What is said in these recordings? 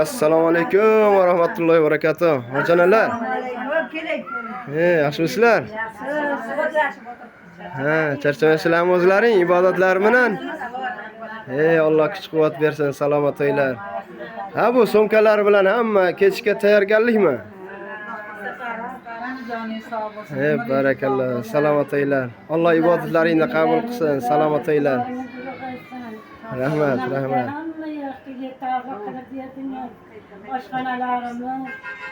Assalomu alaykum va rahmatullohi va barakatuh. Hojonalar. Yaxshimisizlar? Charchamasizlarmi o'zlaring ibodatlar bilan? Alloh kuch-quvvat bersin, salomat o'ylar. Bu so'mkalar bilan hamma ketishga tayyorgarlikmi? Barakalloh, salomat o'ylar. Alloh ibodatlaringni qabul qilsin, salomat o'ylar. Rahmat. Oshxonalarimiz,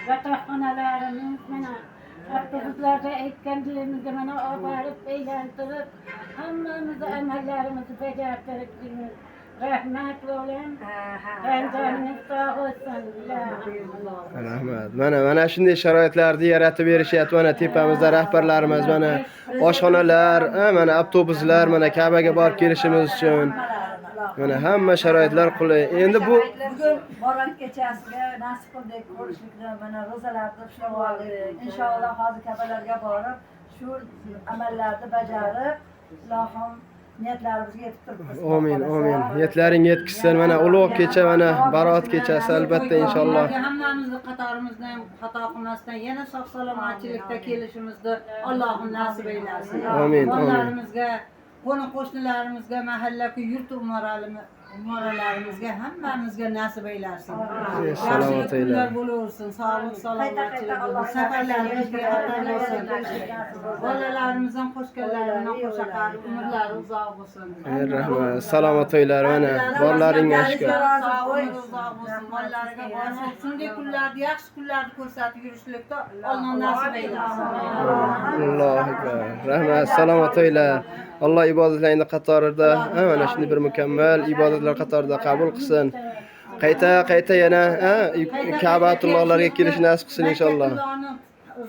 yotoqxonalarimiz mana avtobuslarda aytganlarimizga mana olib borib aylantirib, hammamizni amallarimizni bajartirib turibmiz. Rahmat o'g'lim. Tanjoningiz sog' bo'lsin. Rahmat. Mana shunday sharoitlarni yaratib berishyapti. Mana tepamizda rahbarlarimiz, mana oshxonalar, mana avtobuslar, mana Ka'baga borib kelishimiz uchun mana hamma sharoitlar qulay. Endi bu bugun Borat kechasiga nasib qildik ko'rishlikni, mana ro'zalarni ushlab oldik. Inshaalloh hozir Ka'balarga borib, shu amallarni bajarib, Ilohim niyatlarimizga yetib turibmiz. Amin. Niyatlaring yetkazsin. Mana ulug' kecha, mana Borat kechasi albatta inshaalloh. Hammamizni qatorimizda ham xato qilmasdan yana sog' salomatchilikda kelishimizni Allohim nasib eylesin. Amin. Bolalarimizga, qo'ni-qo'shnilarimizga, mahalla-ku yurt umoralarimizga hammamizga nasib eylesin. Salomat eylar. Bo'laversin, sog'lik, salomatchilik bo'lsin. Safarlarimizga xatar bo'lsin. Bolalarimizdan qo'shganlarini qo'shaqar, umrlari uzoq bo'lsin. Rahmat. Salomat o'ylar. Mana borlaringga shukr. Sog'lik uzoq bo'lsin. Bolalariga bo'lsin. Shunday kunlarda, yaxshi kunlarni ko'rsatib yurishlikda Alloh nasib eylesin. Allohu akbar. Rahmat. Salomat o'ylar. Alloh ibodatlaringni qatorida, mana shunday bir mukammal ibodatlar qatorida qabul qilsin. Qayta yana Ka'batullohlarga kelish nasib qilsin inshaalloh.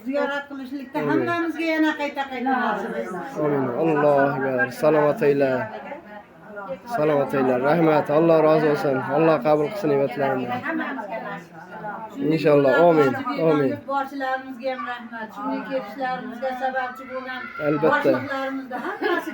Ziyorat qilishlikda hammamizga yana qayta nasib etsin. Amin. Allohu akbar. Salomat o'ylar. Rahmat. Alloh rozi bo'lsin. Alloh qabul qilsin ibodatlaringizni. İnşallah. Amin. Boshchilarimizga ham rahmat. Shunday kelishlarimizga sababchi bo'lgan Albatta. boshliqlarimizga hammasiga